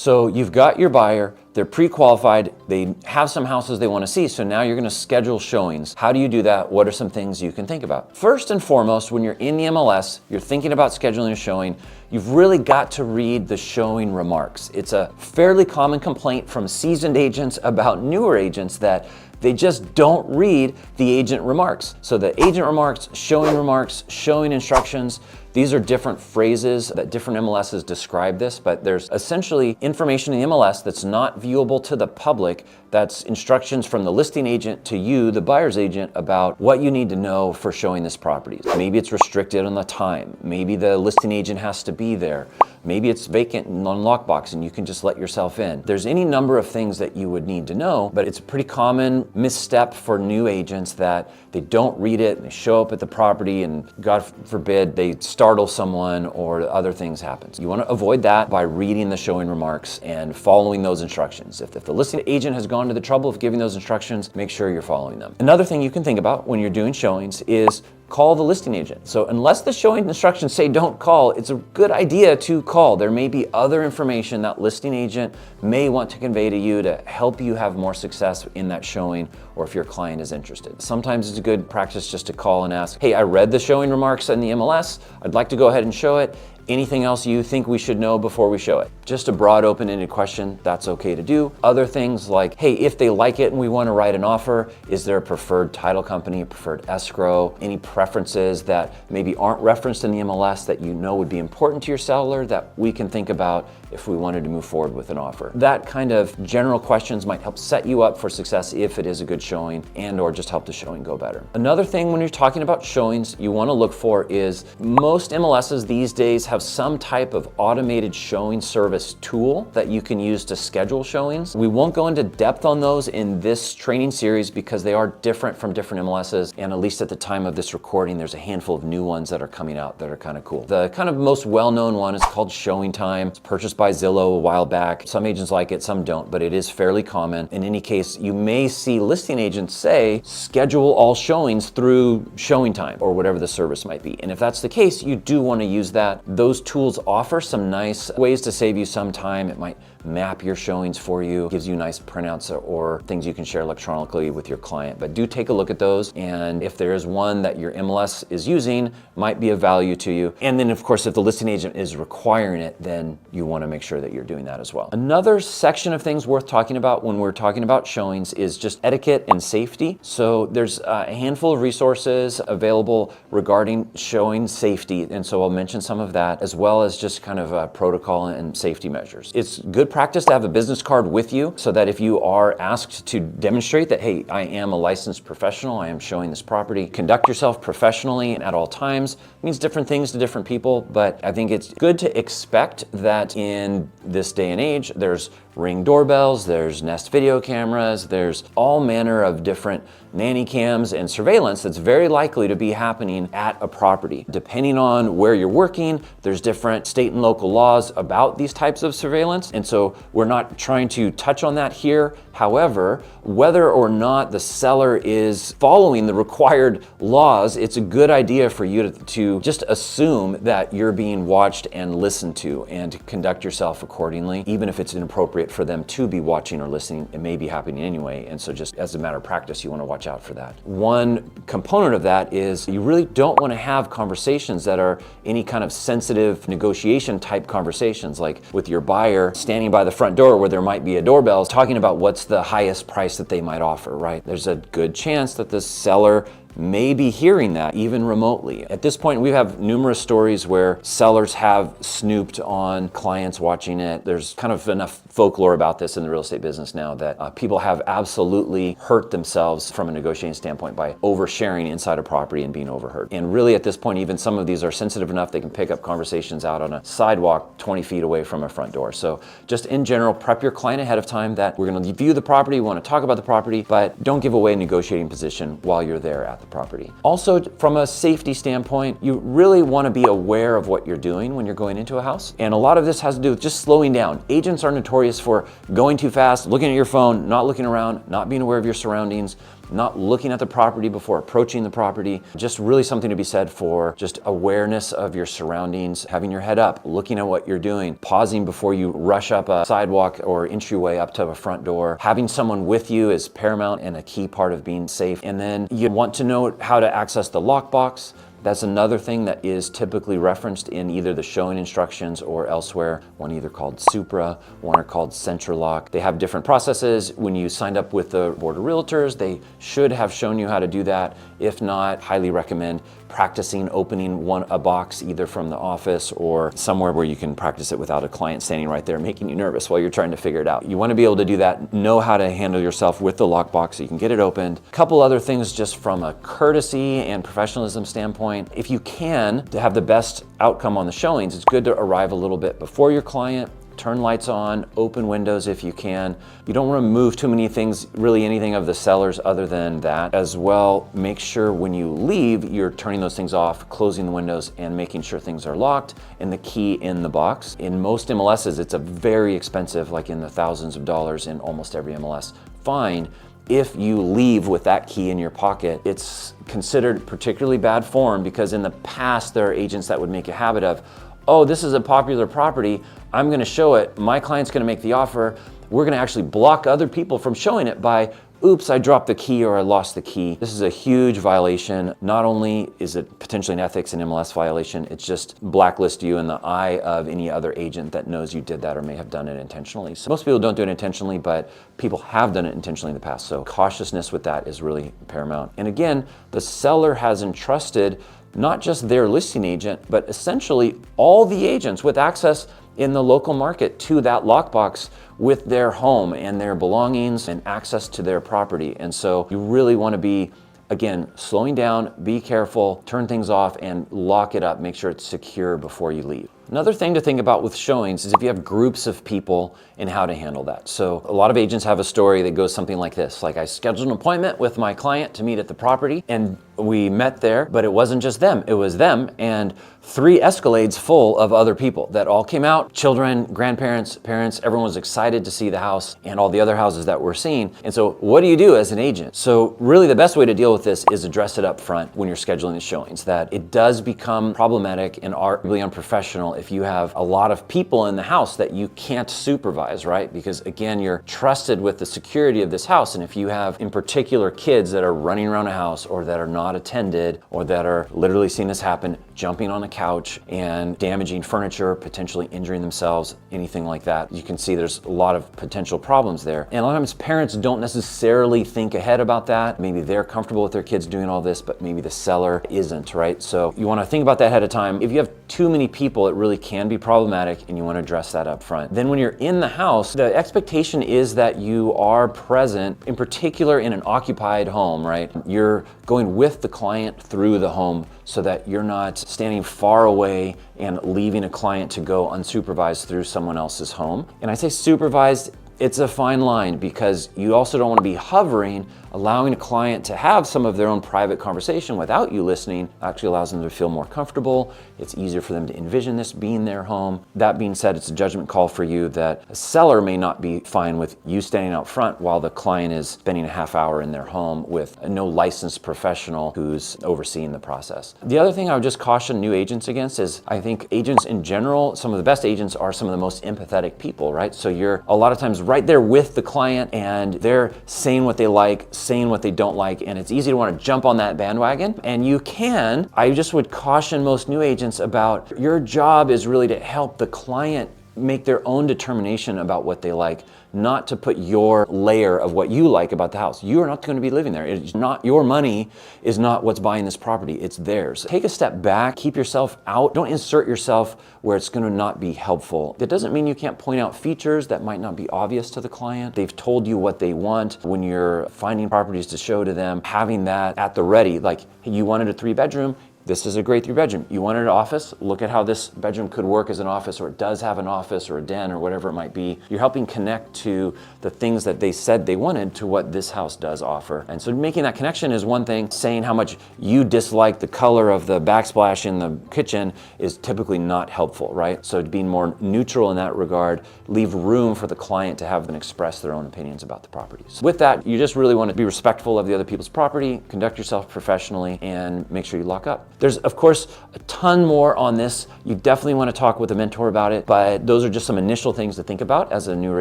So you've got your buyer, they're pre-qualified, they have some houses they want to see, so now you're going to schedule showings. How do you do that? What are some things you can think about? First and foremost, when you're in the MLS, you're thinking about scheduling a showing, you've really got to read the showing remarks. It's a fairly common complaint from seasoned agents about newer agents that they just don't read the agent remarks. So the agent remarks, showing instructions, these are different phrases that different MLSs describe this, but there's essentially information in the MLS that's not viewable to the public. That's instructions from the listing agent to you, the buyer's agent, about what you need to know for showing this property. Maybe it's restricted on the time. Maybe the listing agent has to be there. Maybe it's vacant and on lockbox and you can just let yourself in. There's any number of things that you would need to know, but it's a pretty common misstep for new agents that they don't read it and they show up at the property and God forbid they startle someone or other things happen. So you want to avoid that by reading the showing remarks and following those instructions. If the listing agent has gone to the trouble of giving those instructions, make sure you're following them. Another thing you can think about when you're doing showings is call the listing agent. So unless the showing instructions say don't call, it's a good idea to call. There may be other information that listing agent may want to convey to you to help you have more success in that showing, or if your client is interested. Sometimes it's a good practice just to call and ask, hey, I read the showing remarks in the MLS. I'd like to go ahead and show it. Anything else you think we should know before we show it? Just a broad open-ended question, that's okay to do. Other things like, hey, if they like it and we want to write an offer, is there a preferred title company, preferred escrow, any preferences that maybe aren't referenced in the MLS that you know would be important to your seller that we can think about if we wanted to move forward with an offer? That kind of general questions might help set you up for success if it is a good showing and or just help the showing go better. Another thing when you're talking about showings you want to look for is most MLSs these days have some type of automated showing service tool that you can use to schedule showings. We won't go into depth on those in this training series because they are different from different MLSs, and at least at the time of this recording there's a handful of new ones that are coming out that are kind of cool. The kind of most well-known one is called Showing Time. It's purchased by Zillow a while back. Some agents like it, some don't, but it is fairly common. In any case, you may see listing agents say schedule all showings through Showing Time or whatever the service might be. And if that's the case, you do want to use that. Those tools offer some nice ways to save you some time. It might map your showings for you, gives you nice printouts or things you can share electronically with your client. But do take a look at those, and if there is one that your MLS is using, might be of value to you. And then of course, if the listing agent is requiring it, then you want to make sure that you're doing that as well. Another section of things worth talking about when we're talking about showings is just etiquette and safety. So there's a handful of resources available regarding showing safety, and so I'll mention some of that, as well as just kind of protocol and safety measures. It's good practice to have a business card with you so that if you are asked to demonstrate that, hey, I am a licensed professional, I am showing this property, conduct yourself professionally and at all times. It means different things to different people, but I think it's good to expect that in this day and age, there's Ring doorbells, there's Nest video cameras, there's all manner of different nanny cams and surveillance that's very likely to be happening at a property. Depending on where you're working, there's different state and local laws about these types of surveillance, and so we're not trying to touch on that here. However, whether or not the seller is following the required laws, it's a good idea for you to just assume that you're being watched and listened to and conduct yourself accordingly, even if it's inappropriate for them to be watching or listening. It may be happening anyway, and so just as a matter of practice, you want to watch out for that. One component of that is you really don't want to have conversations that are any kind of sensitive negotiation type conversations, like with your buyer standing by the front door where there might be a doorbell, talking about what's the highest price that they might offer, right? There's a good chance that the seller may be hearing that even remotely. At this point, we have numerous stories where sellers have snooped on clients watching it. There's kind of enough folklore about this in the real estate business now that people have absolutely hurt themselves from a negotiating standpoint by oversharing inside a property and being overheard. And really at this point, even some of these are sensitive enough they can pick up conversations out on a sidewalk 20 feet away from a front door. So just in general, prep your client ahead of time that we're going to view the property, we want to talk about the property, but don't give away a negotiating position while you're there at the property. Also, from a safety standpoint, you really want to be aware of what you're doing when you're going into a house. And a lot of this has to do with just slowing down. Agents are notorious for going too fast, looking at your phone, not looking around, not being aware of your surroundings. not looking at the property before approaching the property. Just really something to be said for just awareness of your surroundings, having your head up, looking at what you're doing, pausing before you rush up a sidewalk or entryway up to a front door. Having someone with you is paramount and a key part of being safe. And then you want to know how to access the lockbox. That's another thing that is typically referenced in either the showing instructions or elsewhere, one either called Supra, one are called CentraLock. They have different processes. When you signed up with the Board of Realtors, they should have shown you how to do that. If not, highly recommend practicing opening a box either from the office or somewhere where you can practice it without a client standing right there making you nervous while you're trying to figure it out. You want to be able to do that, know how to handle yourself with the lockbox so you can get it opened. A couple other things just from a courtesy and professionalism standpoint. If you can, to have the best outcome on the showings, it's good to arrive a little bit before your client. Turn lights on, open windows if you can. You don't want to move too many things, really anything of the sellers other than that. As well, make sure when you leave, you're turning those things off, closing the windows, and making sure things are locked and the key in the box. In most MLSs, it's a very expensive, like in the thousands of dollars in almost every MLS, fine. If you leave with that key in your pocket, it's considered particularly bad form because in the past, there are agents that would make a habit of, oh, this is a popular property, I'm gonna show it, my client's gonna make the offer, we're gonna actually block other people from showing it by, oops, I dropped the key or I lost the key. This is a huge violation. Not only is it potentially an ethics and MLS violation, it's just blacklist you in the eye of any other agent that knows you did that or may have done it intentionally. So most people don't do it intentionally, but people have done it intentionally in the past. So cautiousness with that is really paramount. And again, the seller has entrusted not just their listing agent, but essentially all the agents with access in the local market to that lockbox with their home and their belongings and access to their property. And so you really want to be, again, slowing down, be careful, turn things off and lock it up, make sure it's secure before you leave. Another thing to think about with showings is if you have groups of people and how to handle that. So a lot of agents have a story that goes something like this, like I scheduled an appointment with my client to meet at the property and we met there, but it wasn't just them, it was them and 3 Escalades full of other people that all came out, children, grandparents, parents, everyone was excited to see the house and all the other houses that we're seeing. And so what do you do as an agent? So really the best way to deal with this is address it up front when you're scheduling the showings, that it does become problematic and arguably unprofessional if you have a lot of people in the house that you can't supervise, right? Because again, you're trusted with the security of this house. And if you have in particular kids that are running around a house or that are not attended or that are literally seeing this happen, jumping on a couch and damaging furniture, potentially injuring themselves, anything like that, you can see there's a lot of potential problems there. And a lot of times parents don't necessarily think ahead about that. Maybe they're comfortable with their kids doing all this, but maybe the seller isn't, right? So you want to think about that ahead of time. If you have too many people, it really can be problematic and you want to address that up front. Then when you're in the house, the expectation is that you are present, in particular in an occupied home, right? You're going with the client through the home so that you're not standing far away and leaving a client to go unsupervised through someone else's home. And I say supervised, it's a fine line because you also don't want to be hovering, allowing a client to have some of their own private conversation without you listening. Actually allows them to feel more comfortable. It's easier for them to envision this being their home. That being said, it's a judgment call for you that a seller may not be fine with you standing out front while the client is spending a half hour in their home with no licensed professional who's overseeing the process. The other thing I would just caution new agents against is I think agents in general, some of the best agents are some of the most empathetic people, right? So you're a lot of times right there with the client and they're saying what they like, saying what they don't like, and it's easy to want to jump on that bandwagon. And you can, I just would caution most new agents about your job is really to help the client make their own determination about what they like, not to put your layer of what you like about the house. You are not going to be living there. It's not your money, is not what's buying this property, it's theirs. Take a step back, keep yourself out. Don't insert yourself where it's going to not be helpful. That doesn't mean you can't point out features that might not be obvious to the client. They've told you what they want. When you're finding properties to show to them, having that at the ready, like, hey, you wanted a 3-bedroom, This is a great 3-bedroom. You wanted an office? Look at how this bedroom could work as an office, or it does have an office or a den or whatever it might be. You're helping connect to the things that they said they wanted to what this house does offer. And so making that connection is one thing. Saying how much you dislike the color of the backsplash in the kitchen is typically not helpful, right? So being more neutral in that regard, leave room for the client to have them express their own opinions about the properties. With that, you just really want to be respectful of the other people's property, conduct yourself professionally, and make sure you lock up. There's, of course, a ton more on this. You definitely want to talk with a mentor about it, but those are just some initial things to think about as a newer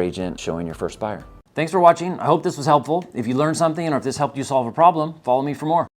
agent showing your first buyer. Thanks for watching. I hope this was helpful. If you learned something or if this helped you solve a problem, follow me for more.